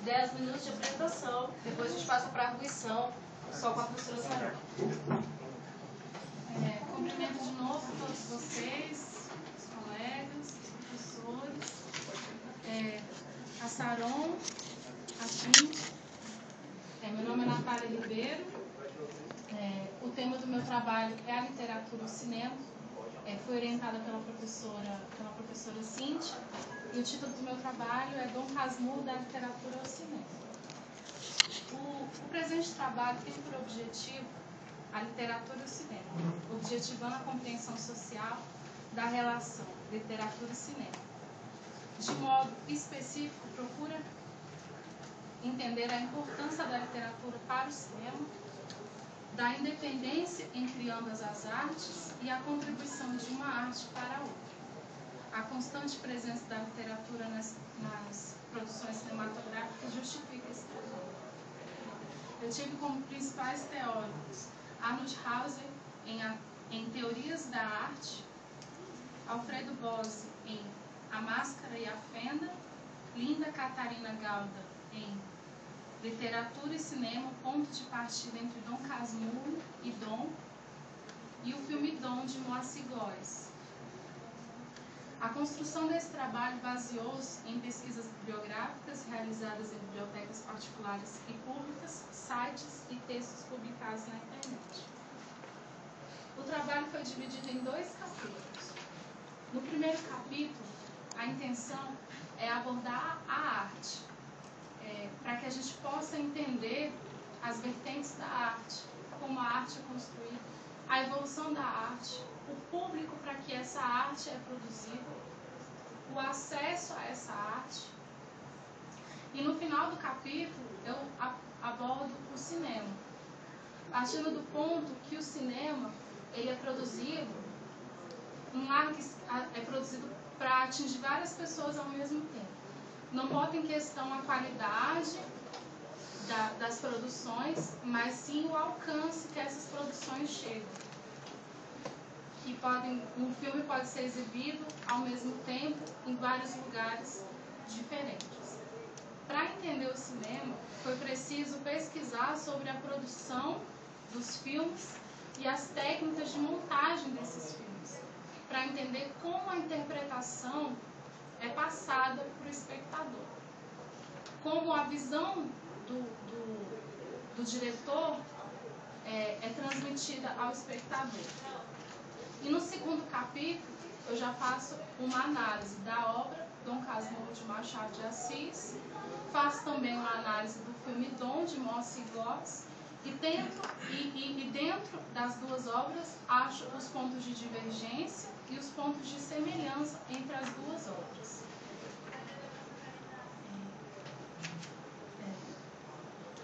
10 minutos de apresentação, depois a gente passa para a arguição, só com a professora Sarão. Cumprimento de novo todos vocês, os colegas, os professores, a Saron, a Cintia. Meu nome é Natália Ribeiro. O tema do meu trabalho é a literatura e o cinema. Fui orientada pela professora Cintia. E o título do meu trabalho é Dom Casmurro, da literatura ao cinema. O presente trabalho tem por objetivo a literatura e o cinema, objetivando a compreensão social da relação literatura e cinema. De modo específico, procura entender a importância da literatura para o cinema, da independência entre ambas as artes e a contribuição de uma arte para a outra. A constante presença da literatura nas produções cinematográficas justifica esse trabalho. Eu tive como principais teóricos Arnold Hauser em Teorias da Arte, Alfredo Bossi em A Máscara e a Fenda, Linda Catarina Galda em Literatura e Cinema, ponto de partida entre Dom Casmurro e Dom, e o filme Dom, de Moacir Góes. A construção desse trabalho baseou-se em pesquisas bibliográficas realizadas em bibliotecas particulares e públicas, sites e textos publicados na internet. O trabalho foi dividido em 2 capítulos. No primeiro capítulo, a intenção é abordar a arte, para que a gente possa entender as vertentes da arte, como a arte é construída, a evolução da arte, o público para que essa arte é produzida, o acesso a essa arte. E no final do capítulo, eu abordo o cinema, partindo do ponto que o cinema ele é produzido para atingir várias pessoas ao mesmo tempo. Não bota em questão a qualidade das produções, mas sim o alcance que essas produções chegam. Um filme pode ser exibido ao mesmo tempo em vários lugares diferentes. Para entender o cinema, foi preciso pesquisar sobre a produção dos filmes e as técnicas de montagem desses filmes, para entender como a interpretação é passada para o espectador, como a visão do diretor é transmitida ao espectador. E no segundo capítulo, eu já faço uma análise da obra Dom Casmurro, de Machado de Assis, faço também uma análise do filme Dom, de Moacir Góes, e dentro das 2 obras, acho os pontos de divergência e os pontos de semelhança entre as 2 obras.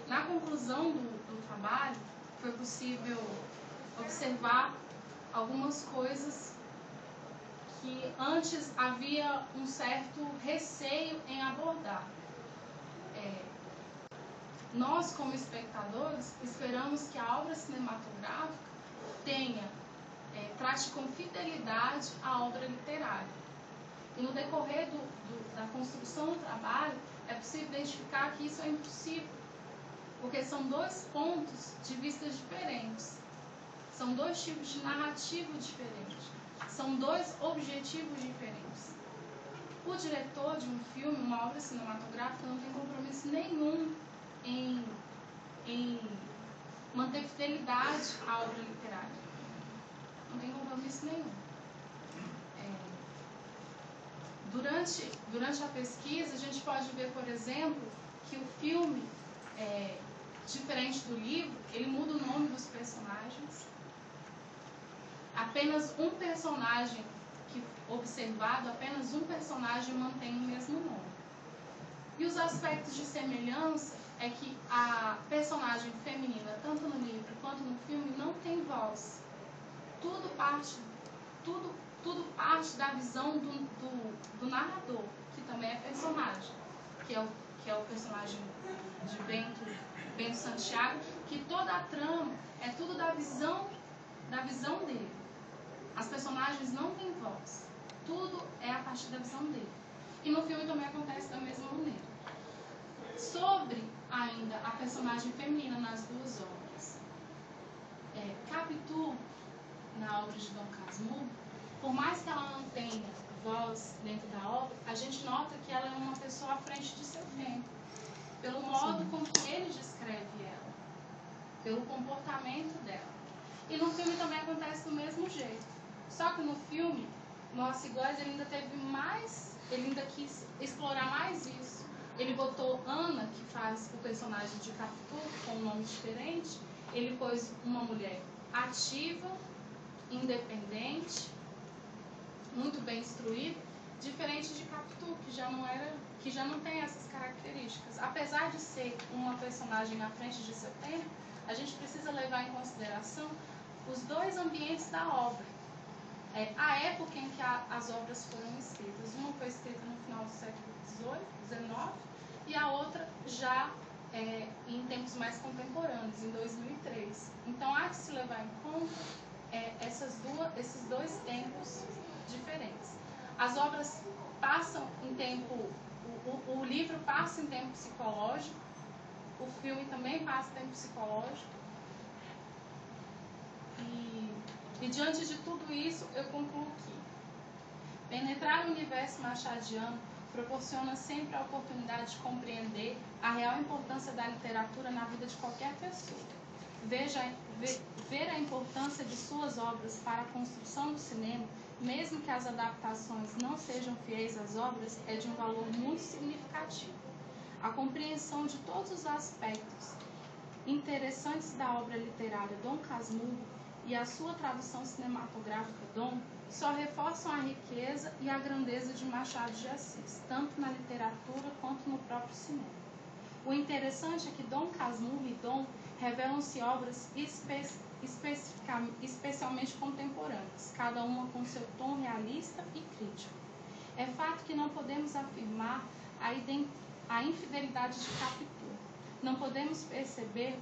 Na conclusão do trabalho, foi possível observar algumas coisas que antes havia um certo receio em abordar. Nós, como espectadores, esperamos que a obra cinematográfica trate com fidelidade a obra literária. E no decorrer da construção do trabalho, é possível identificar que isso é impossível, porque são 2 pontos de vista diferentes, são 2 tipos de narrativa diferentes, são 2 objetivos diferentes. O diretor de um filme, uma obra cinematográfica, não tem compromisso nenhum em manter fidelidade à obra literária. Não tem compromisso nenhum. Durante a pesquisa, a gente pode ver, por exemplo, que o filme, diferente do livro, ele muda o nome dos personagens. Apenas um personagem observado, apenas um personagem mantém o mesmo nome. E os aspectos de semelhança é que a personagem feminina, tanto no livro quanto no filme, não tem voz. Tudo parte da visão do narrador, que também é personagem, que é o personagem de Bento Santiago, que toda a trama é tudo da visão dele. As personagens não têm voz, tudo é a partir da visão dele. E no filme também acontece da mesma maneira. ainda a personagem feminina nas duas obras. Capitu, na obra de Dom Casmurro, por mais que ela não tenha voz dentro da obra, a gente nota que ela é uma pessoa à frente de seu tempo, pelo modo como ele descreve ela, pelo comportamento dela. E no filme também acontece do mesmo jeito. Só que no filme, Moacir Góes ele ainda quis explorar mais isso. Ele botou Ana, que faz o personagem de Capitu, com um nome diferente. Ele pôs uma mulher ativa, independente, muito bem instruída, diferente de Capitu, que já não tem essas características. Apesar de ser uma personagem à frente de seu tempo, a gente precisa levar em consideração os dois ambientes da obra. A época em que as obras foram escritas. Uma foi escrita no final do século XIX, e a outra já em tempos mais contemporâneos, em 2003. Então há que se levar em conta esses dois tempos diferentes. As obras passam em tempo, o livro passa em tempo psicológico, o filme também passa em tempo psicológico, e diante de tudo isso eu concluo que penetrar no universo machadiano proporciona sempre a oportunidade de compreender a real importância da literatura na vida de qualquer pessoa. Ver a importância de suas obras para a construção do cinema, mesmo que as adaptações não sejam fiéis às obras, é de um valor muito significativo. A compreensão de todos os aspectos interessantes da obra literária Dom Casmurro e a sua tradução cinematográfica Dom só reforçam a riqueza e a grandeza de Machado de Assis, tanto na literatura quanto no próprio cinema. O interessante é que Dom Casmurro e Dom revelam-se obras especialmente contemporâneas, cada uma com seu tom realista e crítico. É fato que não podemos afirmar a infidelidade de Capitu. Não podemos perceber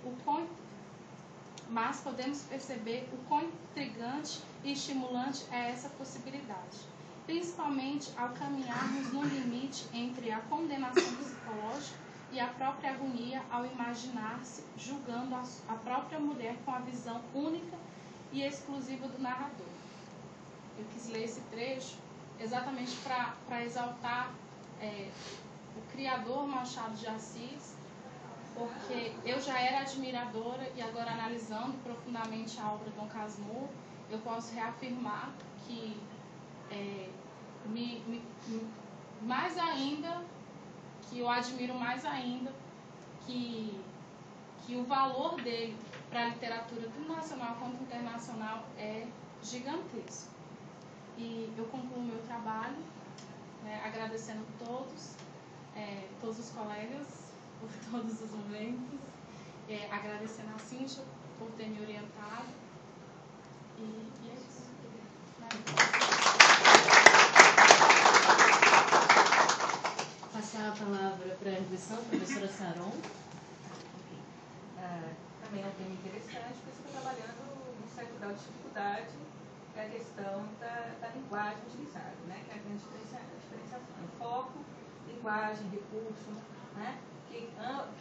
mas podemos perceber o quão intrigante e estimulante é essa possibilidade, principalmente ao caminharmos no limite entre a condenação psicológica e a própria agonia ao imaginar-se julgando a própria mulher com a visão única e exclusiva do narrador. Eu quis ler esse trecho exatamente para exaltar o criador Machado de Assis, porque eu já era admiradora e agora analisando profundamente a obra de Dom Casmurro, eu posso reafirmar que mais ainda, que eu admiro mais ainda, que o valor dele para a literatura tanto nacional quanto internacional é gigantesco. E eu concluo meu trabalho, agradecendo todos os colegas, por todos os momentos, agradecendo a Cíntia por ter me orientado, e é isso. Passar a palavra para a arguição, professora Saron. Também é um tema interessante, porque você está trabalhando um certo grau de dificuldade, que é a questão da linguagem utilizada, né? Que é a grande diferenciação. Foco, linguagem, recurso, né? Que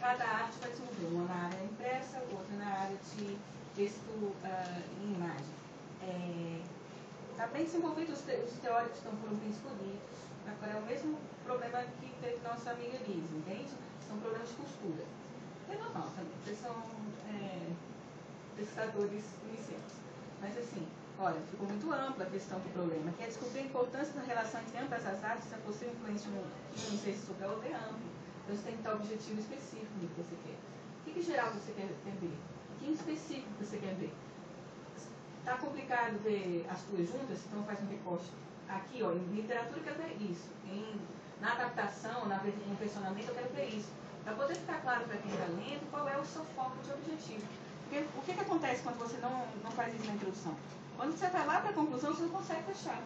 cada arte vai desenvolver, uma na área impressa, outra na área de texto em imagem. Está bem desenvolvido, os teóricos foram bem escolhidos. Agora é o mesmo problema que teve nossa amiga Liz, entende? São problemas de costura. É normal também, vocês são pesquisadores iniciantes. Mas assim, olha, ficou muito ampla a questão do problema, que é descobrir a importância da relação entre ambas as artes, se a possível influência de um ser sobre a outra é amplo. Então você tem que ter um objetivo específico do que você quer. O que geral você quer ver? O que em específico você quer ver? Está complicado ver as duas juntas, então faz um recorte. Aqui, ó, em literatura eu quero ver isso. Na adaptação, no personamento eu quero ver isso. Para poder ficar claro para quem está lendo qual é o seu foco de objetivo. Porque o que acontece quando você não faz isso na introdução? Quando você vai lá para a conclusão, você não consegue fechar.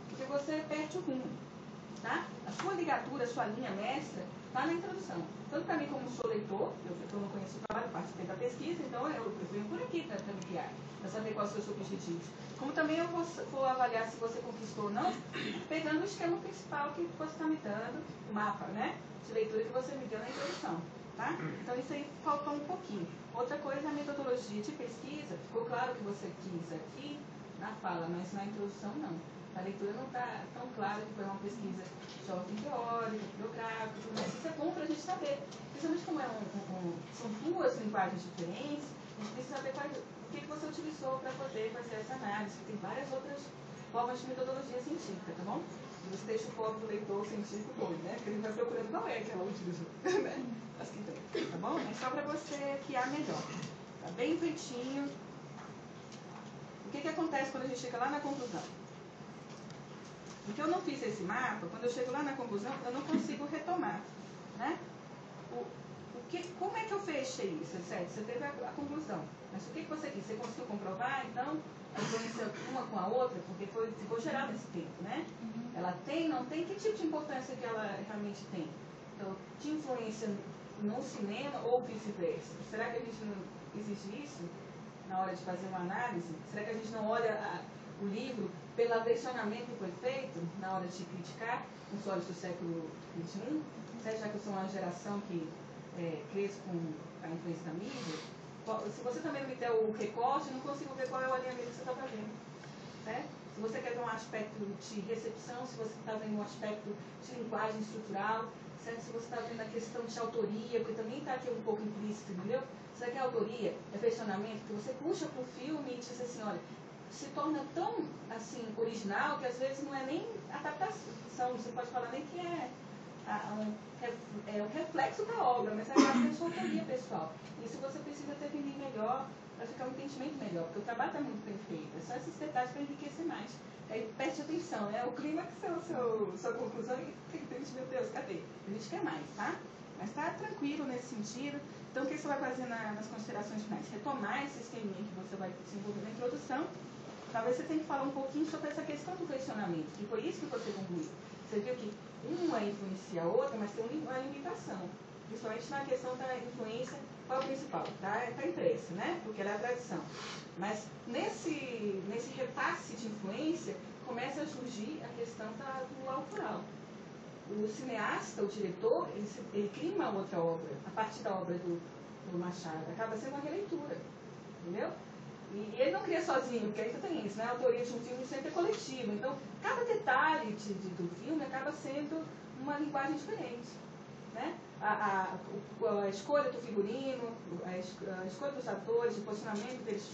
Porque você perde o rumo. Tá? A sua ligatura, a sua linha mestra, está na introdução. Tanto para mim, como sou leitor, eu não conheço o trabalho, participei da pesquisa, então eu venho por aqui para me guiar, para saber quais são os seus objetivos. Como também eu vou avaliar se você conquistou ou não, pegando o esquema principal que você está me dando, o mapa, né, de leitura que você me deu na introdução. tá? Então isso aí faltou um pouquinho. Outra coisa é a metodologia de pesquisa. Ficou claro que você quis aqui na fala, mas na introdução não. A leitura não está tão clara que foi uma pesquisa de ordem teórica, biográfica, tudo mais. Isso é bom para a gente saber. Principalmente como são duas linguagens diferentes, a gente precisa saber o que você utilizou para poder fazer essa análise. Tem várias outras formas de metodologia científica, tá bom? E você deixa o pobre do leitor científico doido, né? Porque ele vai procurando qual é que ela utilizou, né? As que tem, tá bom? É só para você guiar melhor. Tá bem feitinho. O que acontece quando a gente chega lá na conclusão? Porque eu não fiz esse mapa, quando eu chego lá na conclusão, eu não consigo retomar, né? Como é que eu fechei isso? Certo? Você teve a conclusão, mas o que você quis? Você conseguiu comprovar, então, a influência uma com a outra? Porque ficou gerado esse tempo, né? Ela tem, não tem? Que tipo de importância que ela realmente tem? Então, tinha influência no cinema ou vice-versa? Será que a gente não exige isso na hora de fazer uma análise? Será que a gente não olha o livro pelo aversionamento que foi feito na hora de criticar os olhos do século XXI? Já que eu sou uma geração que cresce com a influência da mídia, se você também me der o recorte, eu não consigo ver qual é o alinhamento que você está fazendo. Certo? Se você quer ver um aspecto de recepção, se você está vendo um aspecto de linguagem estrutural, certo? Se você está vendo a questão de autoria, porque também está aqui um pouco implícito, entendeu? Será que é autoria, é versionamento, que você puxa para o filme e diz assim, olha, se torna tão assim original que às vezes não é nem adaptação, você pode falar nem que é um reflexo da obra, mas é a sua autoria pessoal. Isso você precisa definir melhor para ficar um entendimento melhor, porque o trabalho está muito bem feito, é só esses detalhes para enriquecer mais. Aí preste atenção, né? O clima que sua conclusão e tem que ter, meu Deus, cadê? A gente quer mais, tá? Mas está tranquilo nesse sentido. Então o que você vai fazer nas considerações finais? Retomar esse esqueminha que você vai desenvolver na introdução. Talvez você tenha que falar um pouquinho sobre essa questão do questionamento, que foi isso que você concluiu. Você viu que uma influencia a outra, mas tem uma limitação. Principalmente na questão da influência, qual é o principal? Está impressa, né? Porque ela é a tradição. Mas nesse repasse de influência, começa a surgir a questão do autoral. O cineasta, o diretor, ele cria uma outra obra, a partir da obra do Machado. Acaba sendo uma releitura, entendeu? E ele não cria sozinho, porque aí tem isso, né? A autoria de um filme sempre é coletiva. Então, cada detalhe do filme acaba sendo uma linguagem diferente, né? A escolha do figurino, a escolha dos atores, o posicionamento deles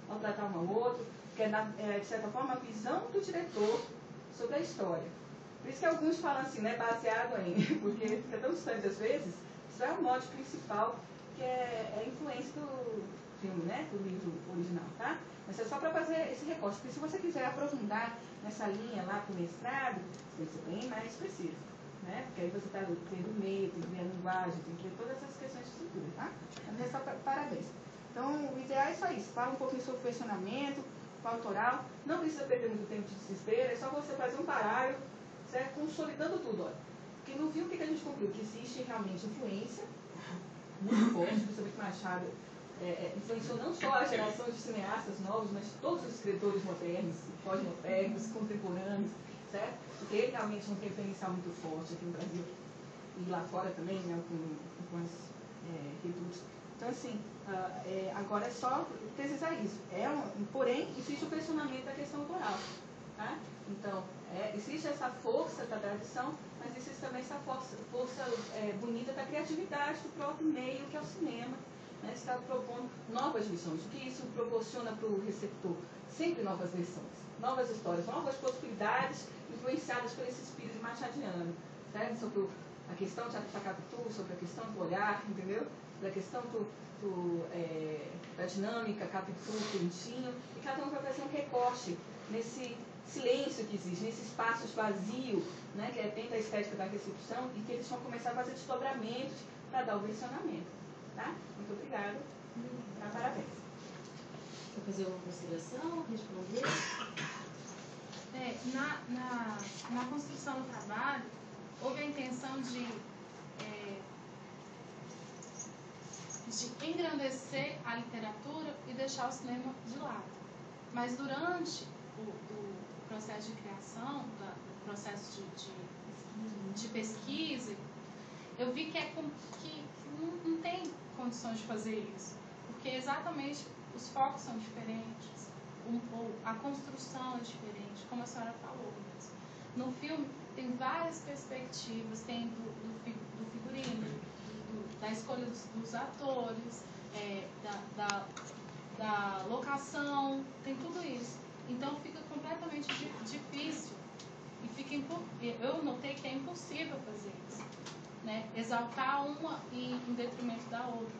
ao tratar um ao outro, que é, de certa forma, a visão do diretor sobre a história. Por isso que alguns falam assim, né? Baseado em, porque fica tão distante às vezes, isso é o mote principal, que é a influência do filme, né, do livro original, tá? Mas é só para fazer esse recorte, porque se você quiser aprofundar nessa linha lá para o mestrado, você tem que ser bem mais preciso, né? Porque aí você está vendo o meio, tem que ver a linguagem, tem que ver todas essas questões de estrutura, tá? Então, é só parabéns. Então, o ideal é só isso, fala um pouquinho sobre o questionamento, o autoral, não precisa perder muito tempo de desespero, é só você fazer um parágrafo, certo? Consolidando tudo, olha. Porque no filme, o que a gente concluiu? Que existe realmente influência, muito forte, principalmente Machado, influenciou não só a geração de cineastas novos, mas todos os escritores modernos, pós-modernos, contemporâneos, certo? Porque ele realmente é um referencial muito forte aqui no Brasil e lá fora também, né, com as redutos. Então, assim, agora é só precisar isso. Porém, existe o questionamento da questão autoral, tá? Então, existe essa força da tradição, mas existe também essa força bonita da criatividade do próprio meio, que é o cinema. Né, está propondo novas visões. O que isso proporciona para o receptor? Sempre novas versões, novas histórias, novas possibilidades influenciadas por esse espírito machadiano, certo? Sobre a questão de Capitu, sobre a questão do olhar, entendeu? Sobre a questão da dinâmica Capitu, Quentinho, e cada um vai fazer um recorte nesse silêncio que existe, nesse espaço vazio, né, que é dentro da estética da recepção, e que eles vão começar a fazer desdobramentos para dar o versionamento. Tá? Muito obrigada. Parabéns. Quer fazer uma consideração? Responder? Na construção do trabalho, houve a intenção de engrandecer a literatura e deixar o cinema de lado. Mas durante o processo de criação, o processo de pesquisa, eu vi que não condições de fazer isso. Porque exatamente os focos são diferentes, a construção é diferente, como a senhora falou mesmo. No filme tem várias perspectivas, tem do figurino, da escolha dos atores, da locação, tem tudo isso. Então fica completamente difícil e eu notei que é impossível fazer isso, né? Exaltar uma em detrimento da outra,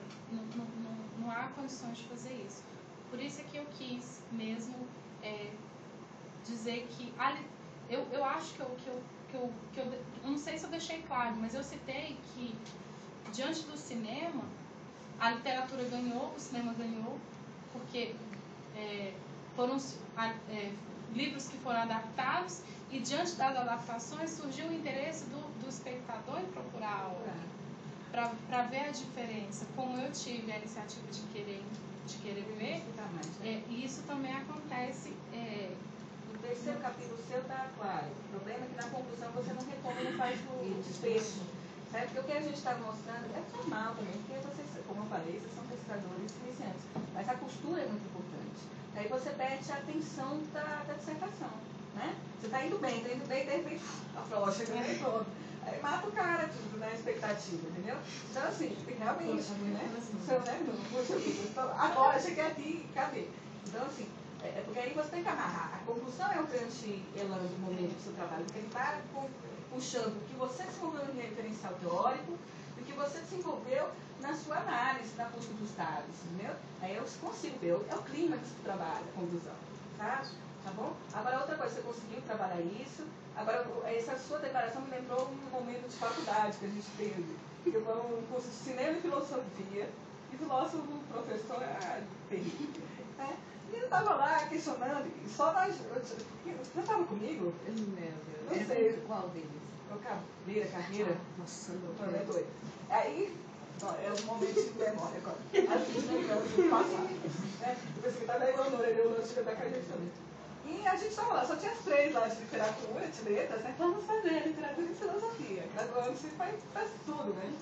não há condições de fazer isso. Por isso é que eu quis mesmo dizer que eu acho que eu não sei se eu deixei claro, mas eu citei que diante do cinema a literatura ganhou, o cinema ganhou, porque foram livros que foram adaptados e diante das adaptações surgiu o interesse do espectador em procurar algo para ver a diferença, como eu tive a iniciativa de querer ver, e isso também acontece. No terceiro capítulo seu está claro. O problema é que na conclusão você não retoma, não faz o desfecho. Certo? Porque o que a gente está mostrando é formal também, porque vocês, como eu falei, vocês são pesquisadores iniciantes. Mas a costura é muito importante. Aí você perde a atenção da dissertação. Né? Você está indo bem, de repente, afrouxa, né? Todo. Aí mata o cara, tudo, né? Expectativa, entendeu? Então, assim, realmente, agora, cheguei aqui, cadê? Então, assim, porque aí você tem que amarrar. A conclusão é o grande elan do momento do seu trabalho, porque ele está puxando o que você desenvolveu no referencial teórico e o que você desenvolveu na sua análise, na busca dos dados, entendeu? Aí eu consigo ver, é o clímax do trabalho, a conclusão, tá? Tá bom? Agora, outra coisa, você conseguiu trabalhar isso. Agora, essa sua declaração me lembrou um momento de faculdade que a gente teve. Que foi um curso de cinema e filosofia. E filósofo, o professor era terrível. Né? E ele estava lá questionando, e só nós. Você estava comigo? Não sei. Qual deles? Carreira. Nossa, não é doido. Aí, é um momento de memória agora. A gente lembrando do passado. Né? Eu pensei que estava a Eleonora chegou da casa também. E a gente estava lá, só tinha as 3 lá de literatura, de letras, né? Vamos fazer literatura e filosofia. Graduando-se faz tudo, né?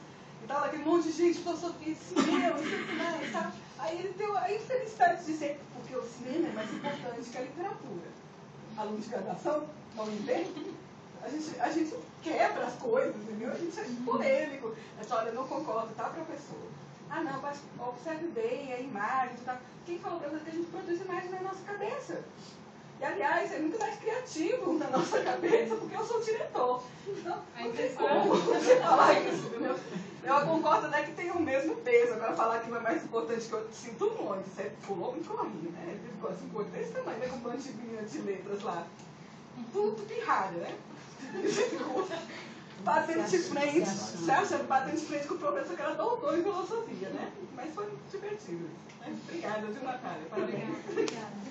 E tava lá aquele monte de gente, filosofia, cinema, não sei o que mais, sabe? Aí ele deu a infelicidade de dizer, porque o cinema é mais importante que a literatura. Aluno de graduação, não entende? A gente quebra as coisas, entendeu? A gente é polêmico. É só, olha, eu não concordo, tá, professor? Ah, não, mas observe bem a imagem, tá? Quem falou pra você que a gente produz imagem na nossa cabeça? E, aliás, é muito mais criativo na nossa cabeça, porque eu sou o diretor. Então, não tem como você falar isso, entendeu? Eu concordo até que tem o mesmo peso. Agora, falar que não é mais importante que eu sinto muito. Você pulou e corre, né? Ele ficou assim, coisa desse tamanho, né? Com um monte de letras lá. Tudo pirralho, né? Batendo de frente, sabe? Batendo de frente com o professor que era doutor em filosofia, né? Mas foi divertido. Obrigada, viu, Natália? Parabéns. Obrigada.